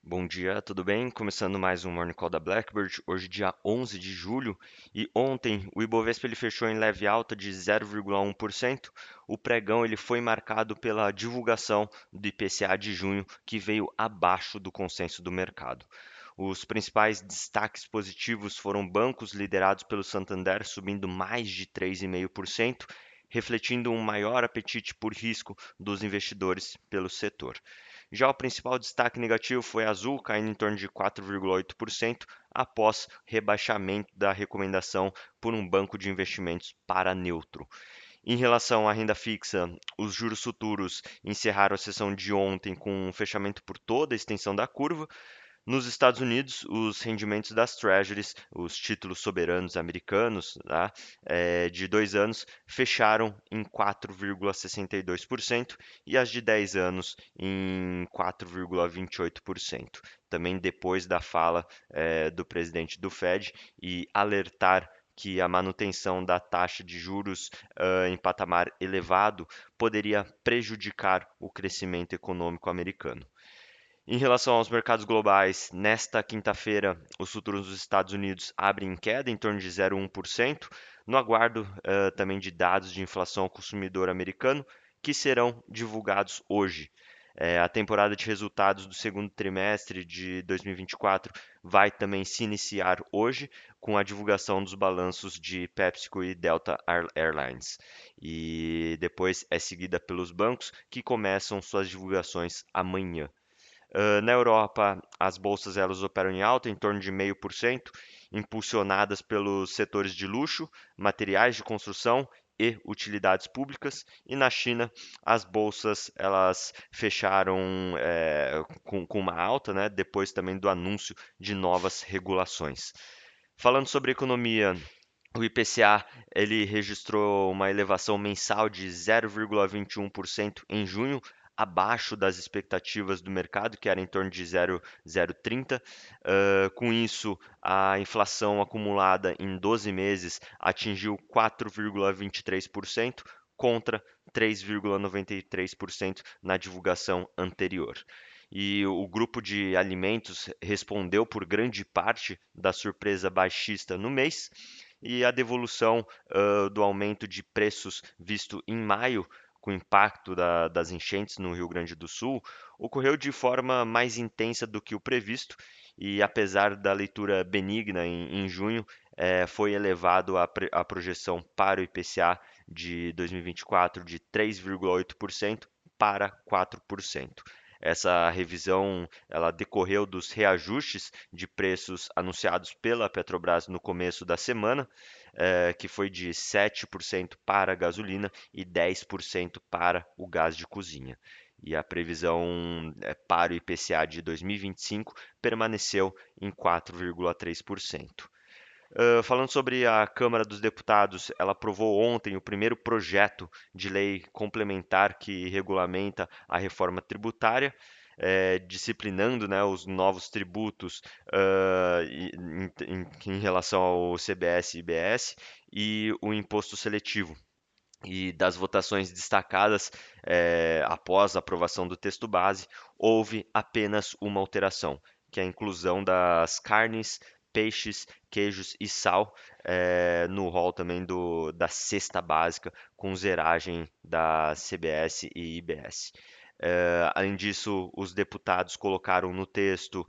Bom dia, tudo bem? Começando mais um Morning Call da Blackbird, hoje dia 11 de julho, e ontem o Ibovespa ele fechou em leve alta de 0,1%. O pregão ele foi marcado pela divulgação do IPCA de junho, que veio abaixo do consenso do mercado. Os principais destaques positivos foram bancos liderados pelo Santander subindo mais de 3,5%, refletindo um maior apetite por risco dos investidores pelo setor. Já o principal destaque negativo foi a Azul, caindo em torno de 4,8% após rebaixamento da recomendação por um banco de investimentos para neutro. Em relação à renda fixa, os juros futuros encerraram a sessão de ontem com um fechamento por toda a extensão da curva, nos Estados Unidos, os rendimentos das Treasuries, os títulos soberanos americanos, tá, de 2 anos, fecharam em 4,62% e as de 10 anos em 4,28%. Também depois da fala do presidente do Fed e alertar que a manutenção da taxa de juros em patamar elevado poderia prejudicar o crescimento econômico americano. Em relação aos mercados globais, nesta quinta-feira, os futuros dos Estados Unidos abrem em queda em torno de 0,1%, no aguardo também de dados de inflação ao consumidor americano, que serão divulgados hoje. A temporada de resultados do segundo trimestre de 2024 vai também se iniciar hoje, com a divulgação dos balanços de PepsiCo e Delta Airlines. E depois é seguida pelos bancos, que começam suas divulgações amanhã. Na Europa, as bolsas elas operam em alta, em torno de 0,5%, impulsionadas pelos setores de luxo, materiais de construção e utilidades públicas. E na China, as bolsas elas fecharam com uma alta, né, depois também do anúncio de novas regulações. Falando sobre economia, o IPCA ele registrou uma elevação mensal de 0,21% em junho, abaixo das expectativas do mercado, que era em torno de 0,030. Com isso, a inflação acumulada em 12 meses atingiu 4,23% contra 3,93% na divulgação anterior. E o grupo de alimentos respondeu por grande parte da surpresa baixista no mês, e a devolução do aumento de preços visto em maio, com o impacto das enchentes no Rio Grande do Sul, ocorreu de forma mais intensa do que o previsto, e apesar da leitura benigna em junho, foi elevado a projeção para o IPCA de 2024 de 3,8% para 4%. Essa revisão ela decorreu dos reajustes de preços anunciados pela Petrobras no começo da semana, que foi de 7% para a gasolina e 10% para o gás de cozinha. E a previsão para o IPCA de 2025 permaneceu em 4,3%. Falando sobre a Câmara dos Deputados, ela aprovou ontem o primeiro projeto de lei complementar que regulamenta a reforma tributária, disciplinando, né, os novos tributos em relação ao CBS e IBS e o imposto seletivo. E das votações destacadas após a aprovação do texto base, houve apenas uma alteração, que é a inclusão das carnes, peixes, queijos e sal no rol também da cesta básica, com zeragem da CBS e IBS. Além disso, os deputados colocaram no texto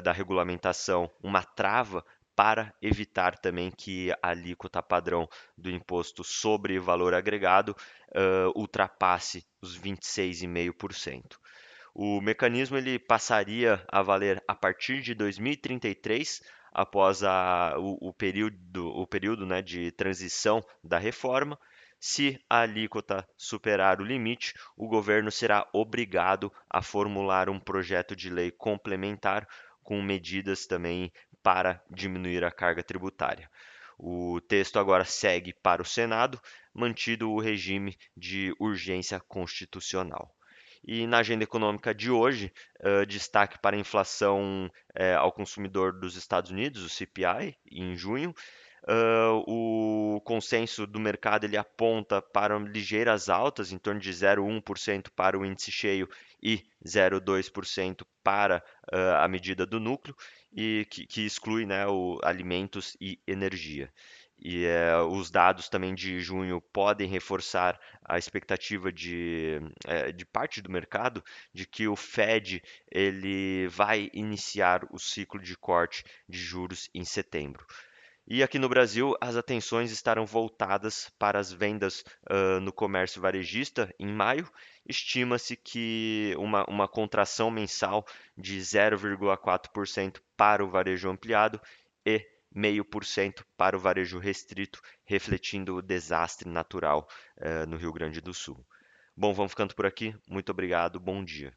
da regulamentação uma trava para evitar também que a alíquota padrão do imposto sobre valor agregado ultrapasse os 26,5%. O mecanismo ele passaria a valer a partir de 2033, após o período, né, de transição da reforma. Se a alíquota superar o limite, o governo será obrigado a formular um projeto de lei complementar com medidas também para diminuir a carga tributária. O texto agora segue para o Senado, mantido o regime de urgência constitucional. E na agenda econômica de hoje, destaque para a inflação ao consumidor dos Estados Unidos, o CPI, em junho. O consenso do mercado ele aponta para ligeiras altas, em torno de 0,1% para o índice cheio e 0,2% para a medida do núcleo, e que exclui, né, alimentos e energia. E os dados também de junho podem reforçar a expectativa de parte do mercado de que o Fed ele vai iniciar o ciclo de corte de juros em setembro. E aqui no Brasil, as atenções estarão voltadas para as vendas no comércio varejista em maio. Estima-se que uma contração mensal de 0,4% para o varejo ampliado e 0,5% para o varejo restrito, refletindo o desastre natural no Rio Grande do Sul. Bom, vamos ficando por aqui. Muito obrigado, bom dia.